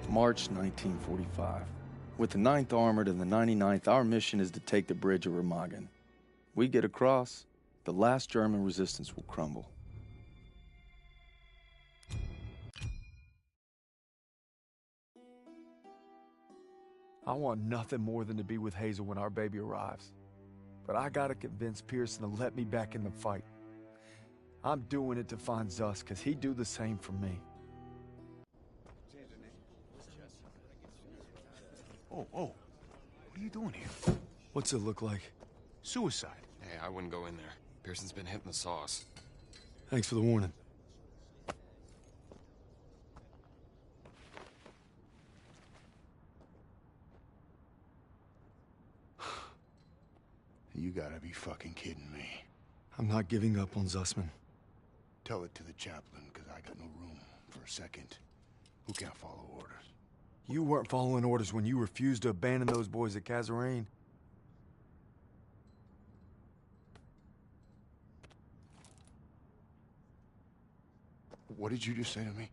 March 1945. With the 9th Armored and the 99th, our mission is to take the bridge of Remagen. We get across, the last German resistance will crumble. I want nothing more than to be with Hazel when our baby arrives. But I gotta convince Pearson to let me back in the fight. I'm doing it to find Zus, because he'd do the same for me. Oh, what are you doing here? What's it look like? Suicide. Hey, I wouldn't go in there. Pearson's been hitting the sauce. Thanks for the warning. You gotta be fucking kidding me. I'm not giving up on Zussman. Tell it to the chaplain, because I got no room for a second. Who can't follow orders? You weren't following orders when you refused to abandon those boys at Kazarene. What did you just say to me?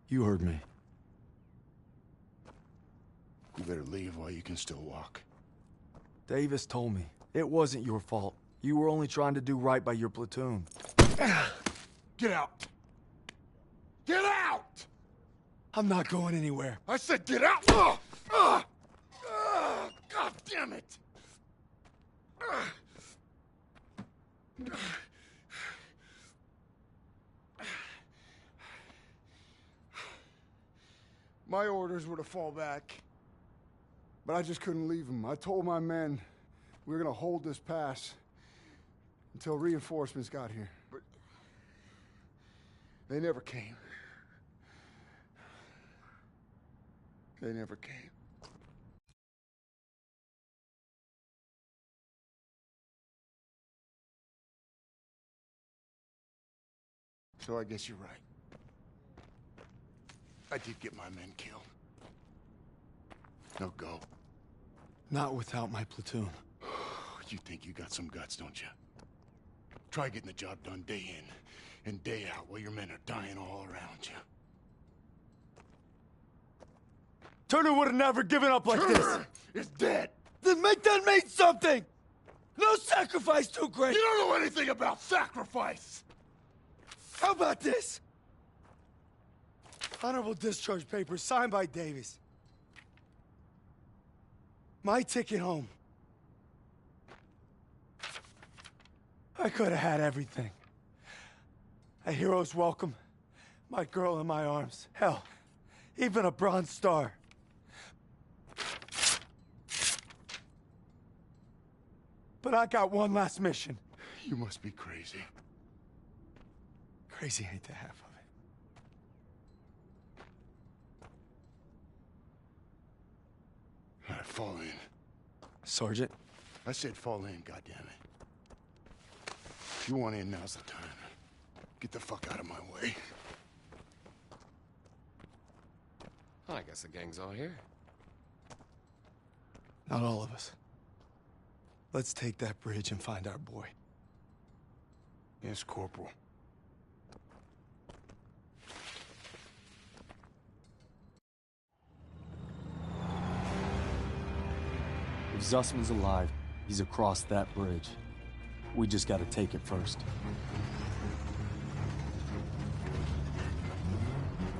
You heard me. You better leave while you can still walk. Davis told me. It wasn't your fault. You were only trying to do right by your platoon. Get out! Get out! I'm not going anywhere. I said get out! God damn it! My orders were to fall back. But I just couldn't leave them. I told my men we were gonna hold this pass until reinforcements got here. But they never came. They never came. So I guess you're right. I did get my men killed. Now go. Not without my platoon. You think you got some guts, don't you? Try getting the job done day in and day out while your men are dying all around you. Turner would have never given up like Turner is dead! Then make that mean something! No sacrifice too great! You don't know anything about sacrifice! How about this? Honorable discharge papers signed by Davis. My ticket home. I could have had everything. A hero's welcome, my girl in my arms. Hell, even a Bronze Star. But I got one last mission. You must be crazy. Crazy ain't the half of it. All right, fall in. Sergeant? I said fall in, goddammit. If you want in, now's the time. Get the fuck out of my way. I guess the gang's all here. Not all of us. Let's take that bridge and find our boy. Yes, Corporal. If Zussman's alive, he's across that bridge. We just gotta take it first.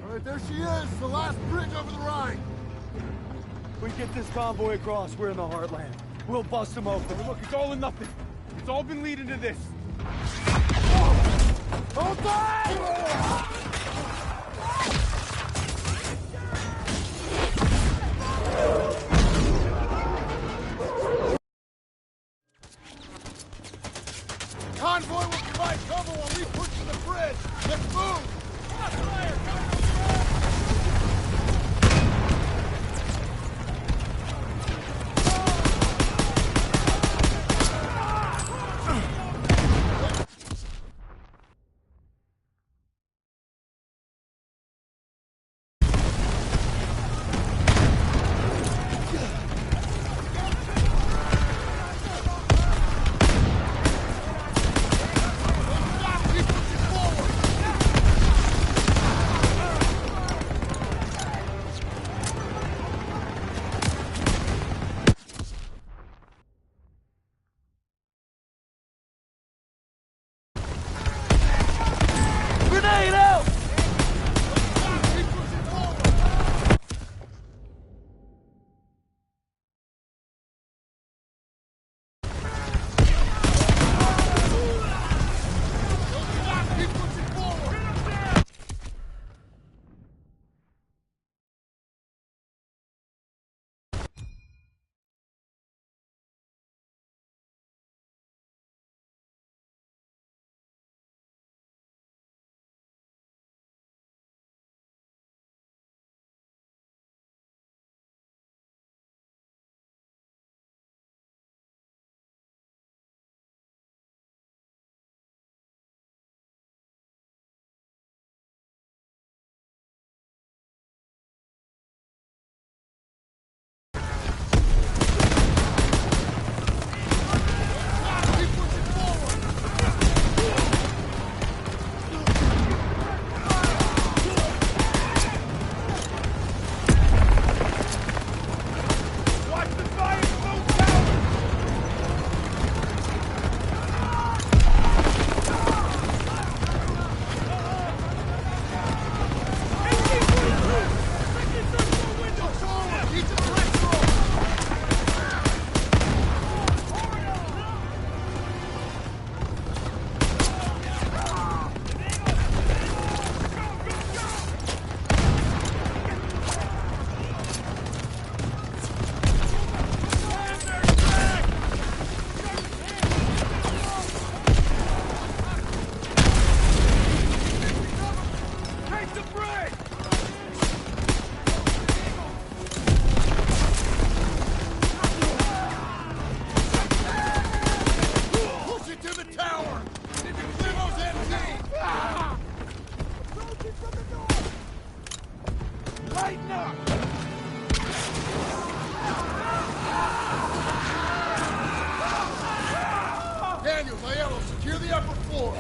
All right, there she is, the last bridge over the Rhine. We get this convoy across, we're in the heartland. We'll bust them open. Look, it's all or nothing. It's all been leading to this. Hold tight! Convoy will provide cover while we push to the bridge. Let's move! bridge! Push it to the tower! Limo's empty! Approaching from the north! Lighten up! Daniels, Aiello, secure the upper floor!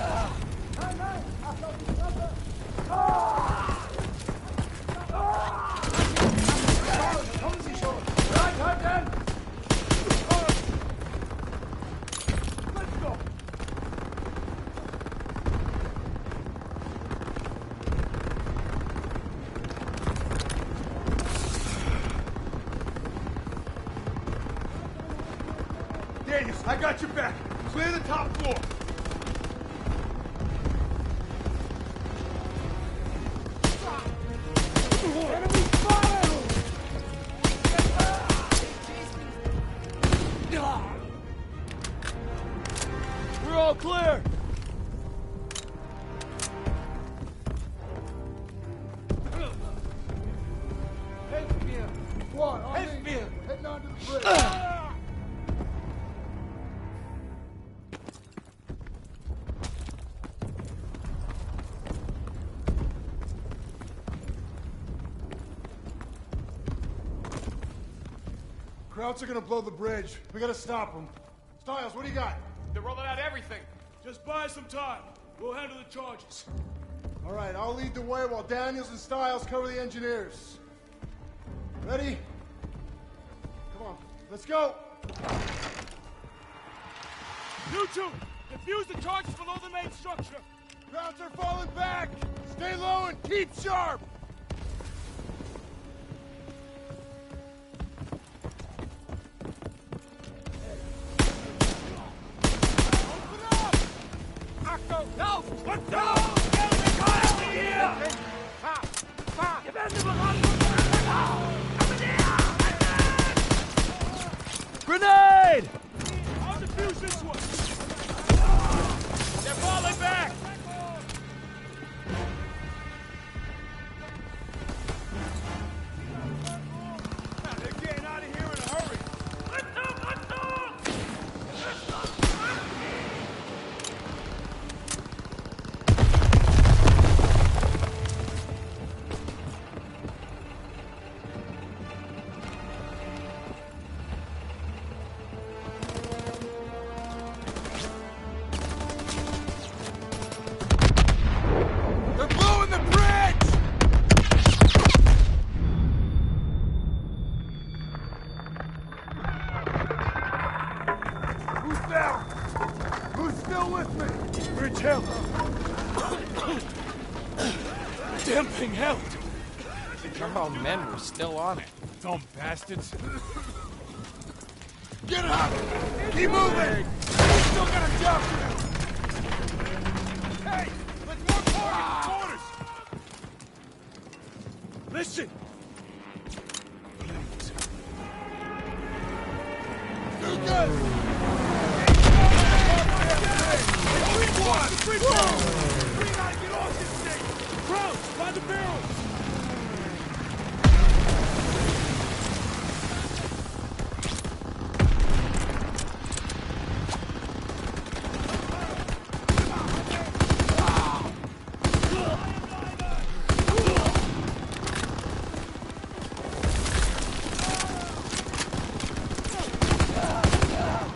Let's go! Daniels, I got your back. Clear the top floor. Enemy fire! We're all clear! Headgear. One, on me. Heading onto the bridge. Krauts are gonna blow the bridge. We gotta stop them. Stiles, what do you got? They're rolling out everything. Just buy some time. We'll handle the charges. All right, I'll lead the way while Daniels and Stiles cover the engineers. Ready? Come on, let's go! You two, defuse the charges below the main structure. Krauts are falling back! Stay low and keep sharp! No! Let's go! Grenade! I'll defuse this one! They're falling back! They're getting out of here in a hurry! They're blowing the bridge! Who's down? Who's still with me? Bridge held. Damn thing held. Our men were still on it. Dumb bastards. Get up! Keep moving! We still got a job to do! Hey! Let's more target quarters! Listen! Do good! We gotta get off this thing! Crouch! By the barrels!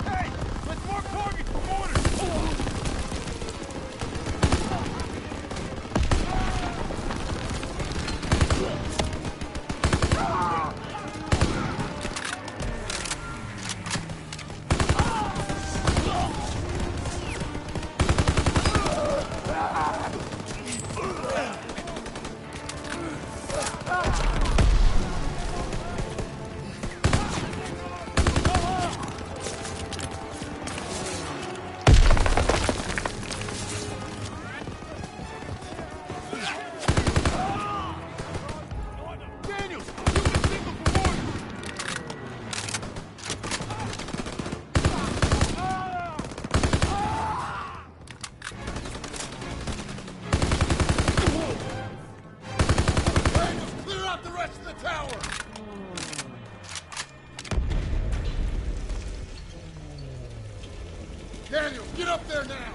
Hey! Let's mark targets for mortars! out the rest of the tower! Daniel, get up there now!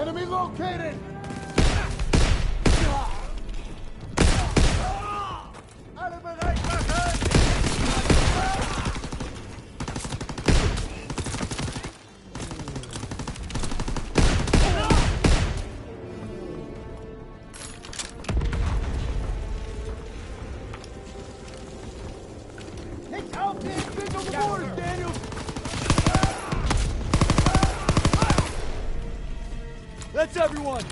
Enemy located! Eliminate the head! Take out these big on the board, Daniel! That's everyone!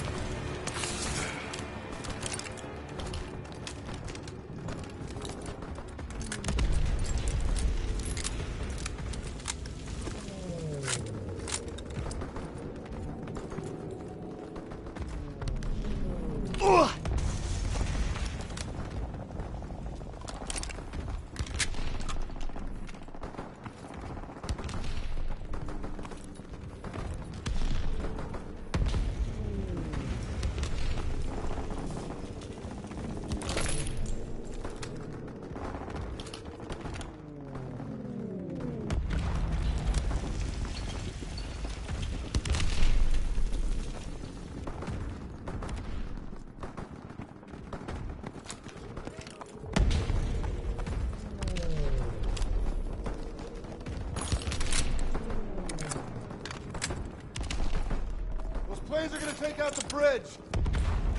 Planes are gonna take out the bridge.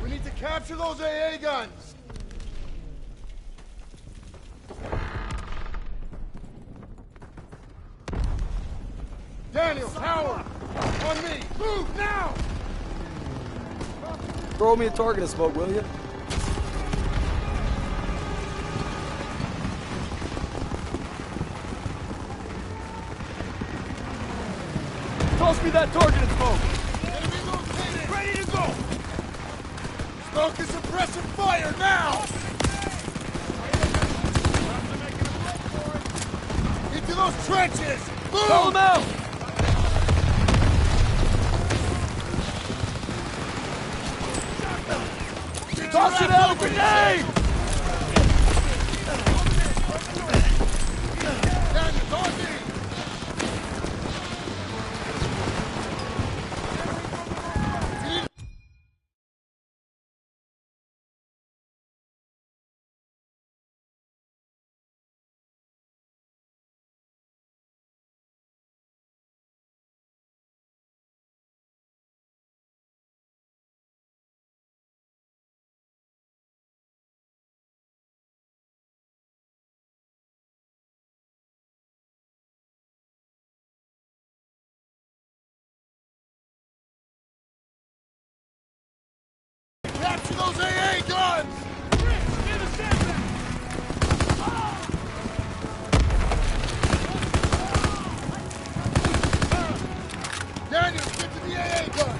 We need to capture those AA guns. Daniel, Howard, on me. Move now! Throw me a target of smoke, will you? Toss me that target of smoke! Ready to go! Smoke and suppressive fire now! Into those trenches! Move! Call them out! Toss it out! Grenade! Daniel, on me! Capture those AA guns! Daniel, get to the AA gun!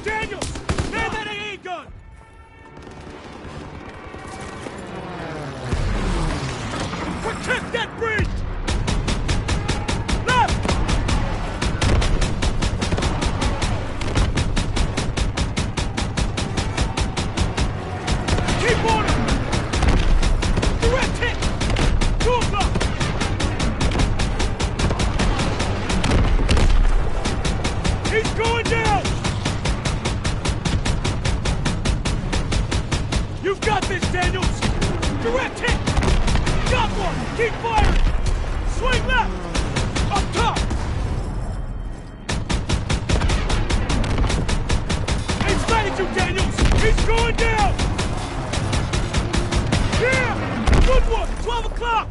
Daniel! Man that AA gun! Protect that bridge! Left! Keep on him! Direct hit! 2 o'clock! He's going down! You've got this, Daniels! Direct hit! Got one! Keep firing! Swing left! Up top! He's ready to, Daniels! He's going down! Yeah! Good one! 12 o'clock!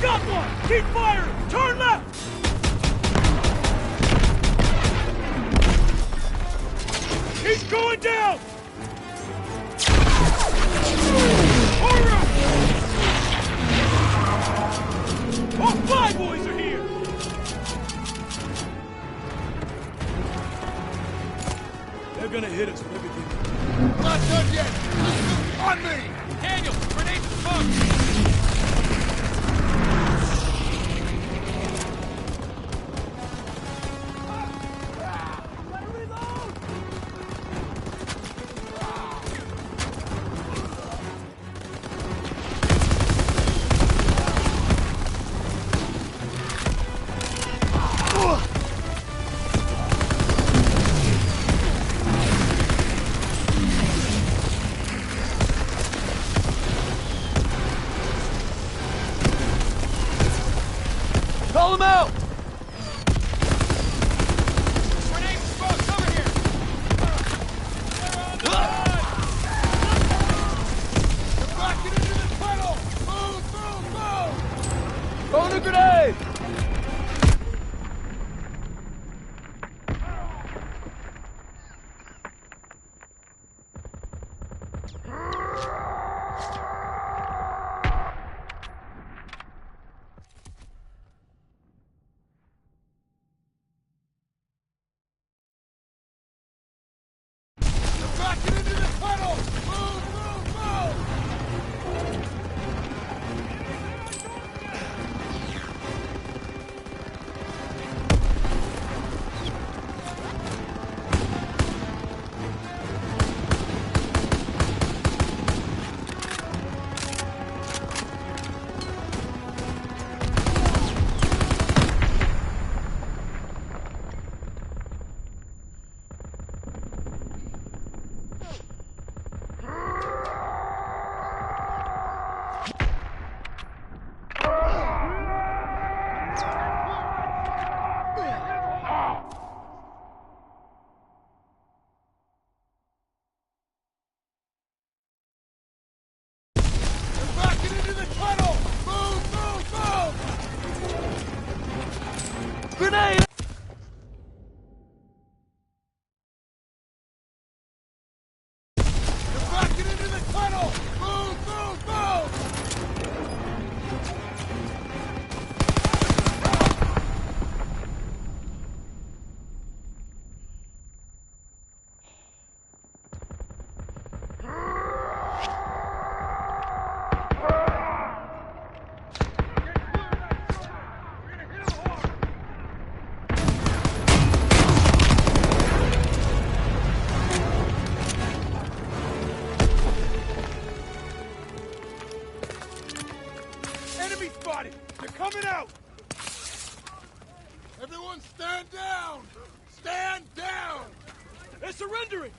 Got one! Keep firing! Turn left! He's going down! Hurry! Call him out! Grenade smoke, cover here! They're backing into the tunnel! Move, move, move! Throw the grenade! They're backing into the tunnel! Move, move, move! They're backing into the tunnel! Move, move, move! Grenade! They're backing into the tunnel! Move, move, move! Enemy spotted! They're coming out! Everyone stand down! Stand down! They're surrendering!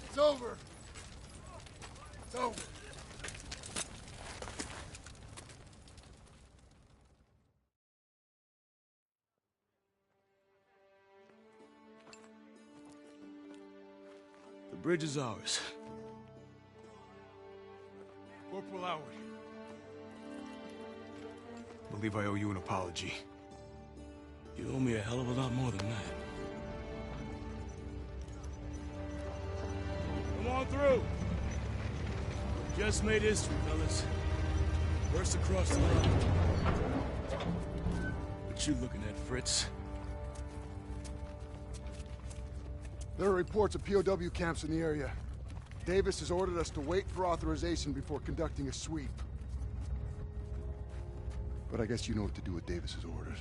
It's over. It's over. The bridge is ours. Corporal Howard. I believe I owe you an apology. You owe me a hell of a lot more than that. Come on through! Just made history, fellas. First across the line. What you looking at, Fritz? There are reports of POW camps in the area. Davis has ordered us to wait for authorization before conducting a sweep. But I guess you know what to do with Davis's orders.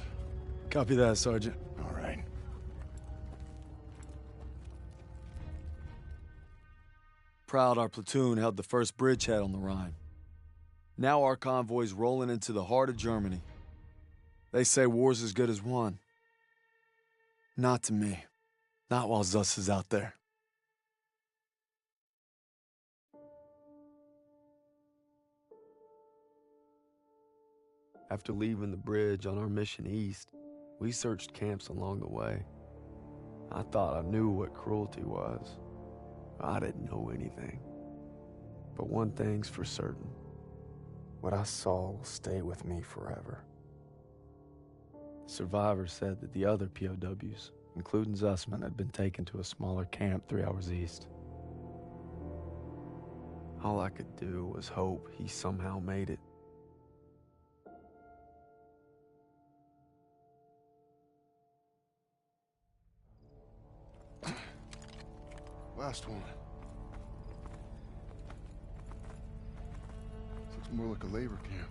Copy that, Sergeant. All right. Proud our platoon held the first bridgehead on the Rhine. Now our convoy's rolling into the heart of Germany. They say war's as good as won. Not to me. Not while Zuss is out there. After leaving the bridge on our mission east, we searched camps along the way. I thought I knew what cruelty was. I didn't know anything. But one thing's for certain. What I saw will stay with me forever. The survivors said that the other POWs, including Zussman, had been taken to a smaller camp 3 hours east. All I could do was hope he somehow made it. Last one. This looks more like a labor camp.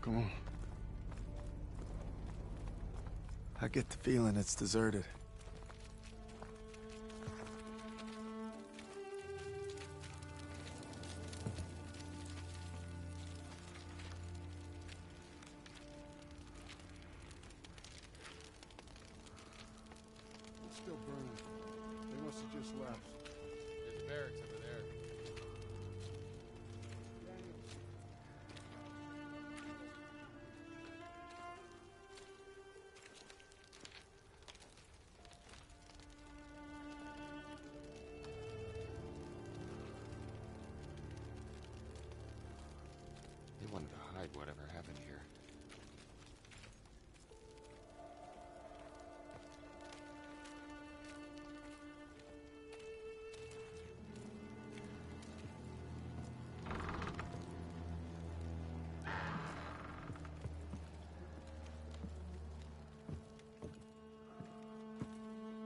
Come on. I get the feeling it's deserted. It's still burning. They must have just left. There's barracks over there. like whatever happened here.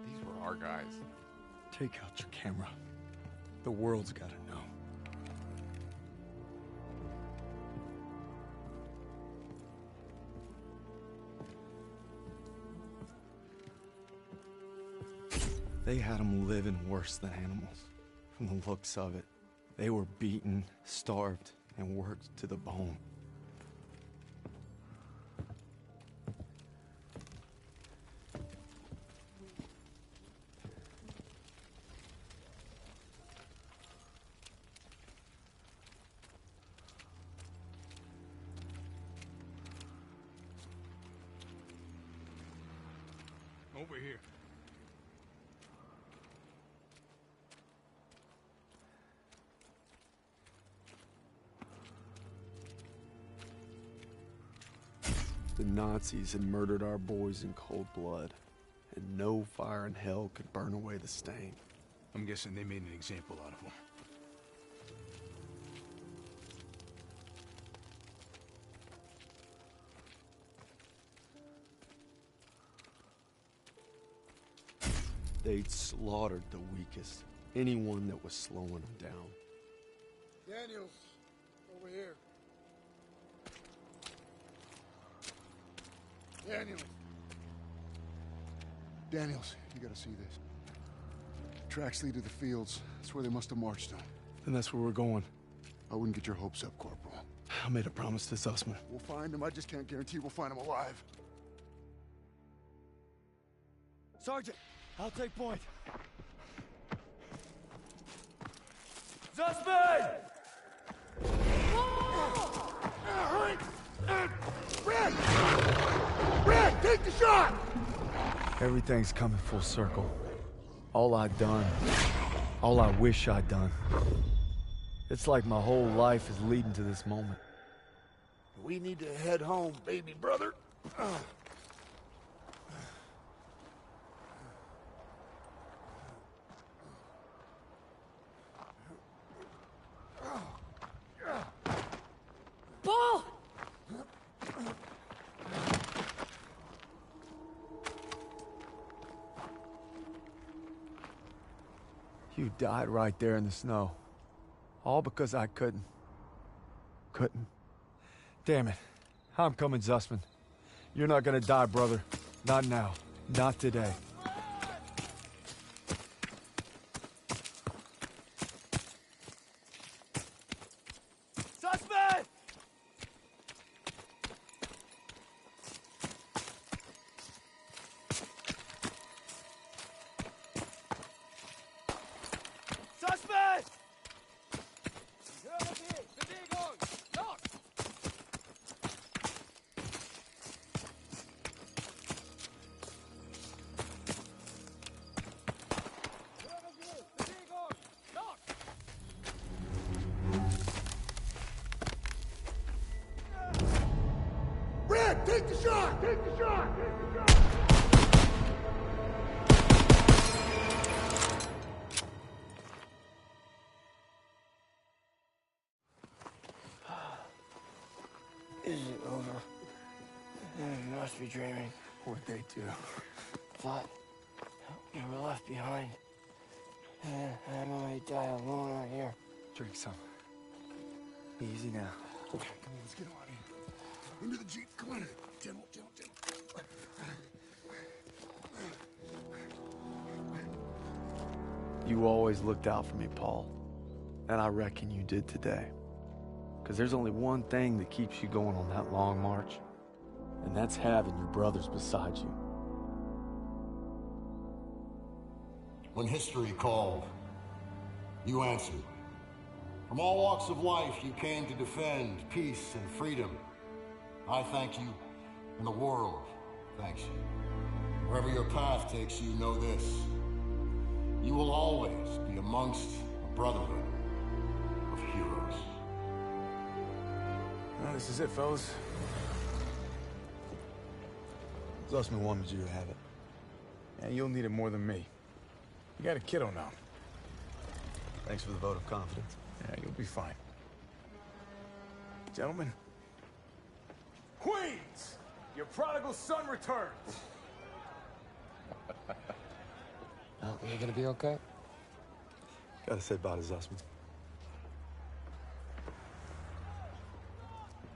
These were our guys. Take out your camera. The world's gotta know. They had them living worse than animals, from the looks of it. They were beaten, starved, and worked to the bone. Over here. The Nazis had murdered our boys in cold blood, and no fire in hell could burn away the stain. I'm guessing they made an example out of him. They'd slaughtered the weakest, anyone that was slowing them down. Daniels, over here. Daniels. Daniels, you gotta see this. Tracks lead to the fields. That's where they must have marched on. And that's where we're going. I wouldn't get your hopes up, Corporal. I made a promise to Zussman. We'll find him. I just can't guarantee we'll find him alive. Sergeant, I'll take point. Zussman! Red! Red, take the shot! Everything's coming full circle. All I'd done, all I wish I'd done. It's like my whole life is leading to this moment. We need to head home, baby brother. Paul! You died right there in the snow. All because I couldn't. Damn it. I'm coming, Zussman. You're not gonna die, brother. Not now. Not today. Zussman! Zussman! Bewegung! Los! Bewegung! Los! Red, take the shot! Take the shot! Take the shot! Is it over? You must be dreaming. What'd they do? Thought you were left behind. And I'm going to die alone out here. Drink some. Easy now. Come on, let's get out of here. Into the Jeep, come on. General. You always looked out for me, Paul. And I reckon you did today. Because there's only one thing that keeps you going on that long march. And that's having your brothers beside you. When history called, you answered. From all walks of life, you came to defend peace and freedom. I thank you, and the world thanks you. Wherever your path takes you, know this. You will always be amongst a brotherhood of heroes. Well, this is it, fellas. Zussman wanted you to have it. And you'll need it more than me. You got a kiddo now. Thanks for the vote of confidence. Yeah, you'll be fine. Gentlemen. Queens! Your prodigal son returns! Oh, you gonna be okay? Gotta say bye to Zussman.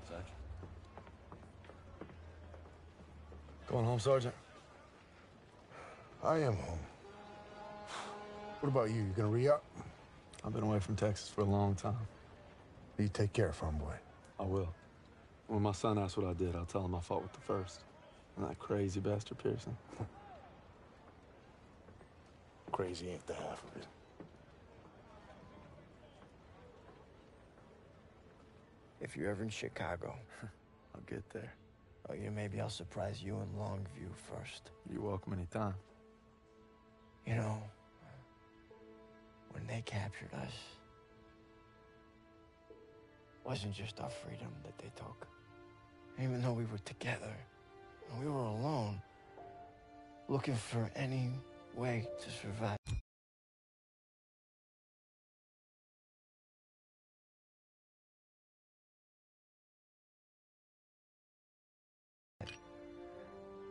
Sergeant. Going home, Sergeant? I am home. What about you? You gonna re-up? I've been away from Texas for a long time. You take care, farm boy. I will. When my son asks what I did, I'll tell him I fought with the first. And that crazy bastard Pearson. Crazy ain't the half of it. If you're ever in Chicago, I'll get there. oh, yeah, maybe I'll surprise you in Longview first. You're welcome anytime. You know, when they captured us, it wasn't just our freedom that they took. Even though we were together, and we were alone, looking for any way to survive.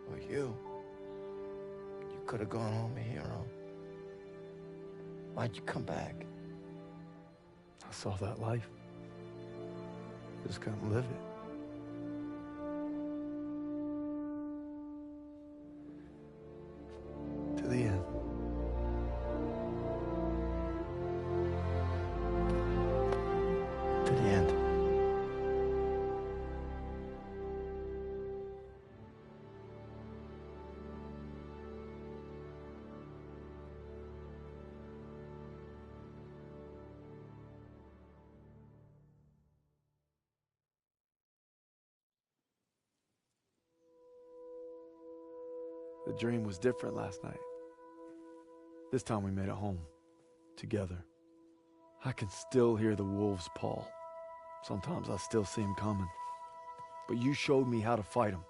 Well, you could have gone home a hero. Why'd you come back? I saw that life. Just couldn't live it. To the end. To the end. The dream was different last night. This time we made it home. Together. I can still hear the wolves' paw. Sometimes I still see them coming. But you showed me how to fight them.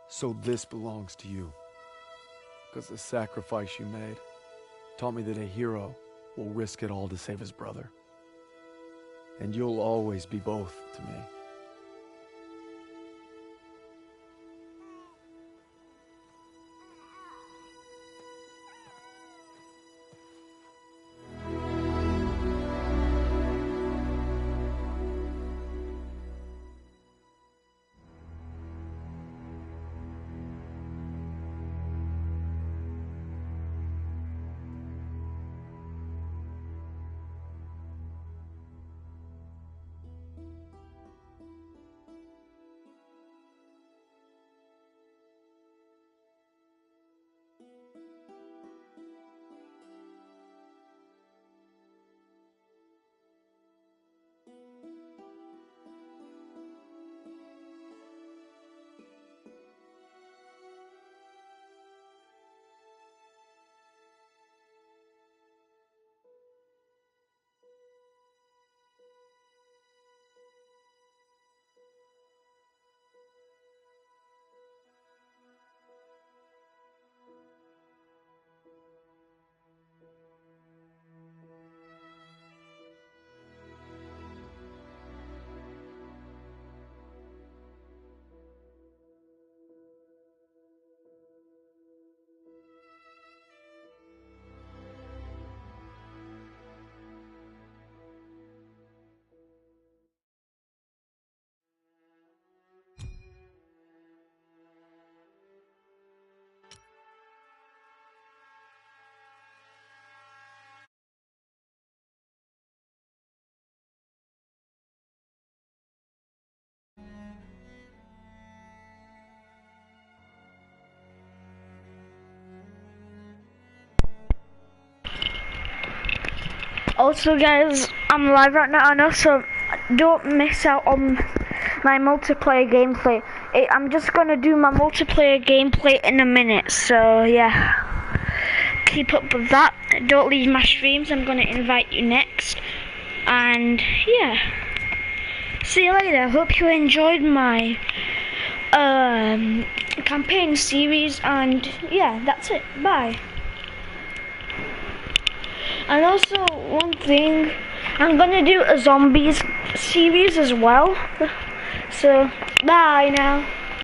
So this belongs to you. Because the sacrifice you made taught me that a hero will risk it all to save his brother. And you'll always be both to me. Also guys, I'm live right now, I know, so don't miss out on my multiplayer gameplay. I'm just gonna do my multiplayer gameplay in a minute, so yeah. Keep up with that. Don't leave my streams, I'm gonna invite you next. And yeah. See you later. Hope you enjoyed my campaign series, and yeah, that's it. Bye. And also, one thing, I'm gonna do a zombies series as well. So, bye now.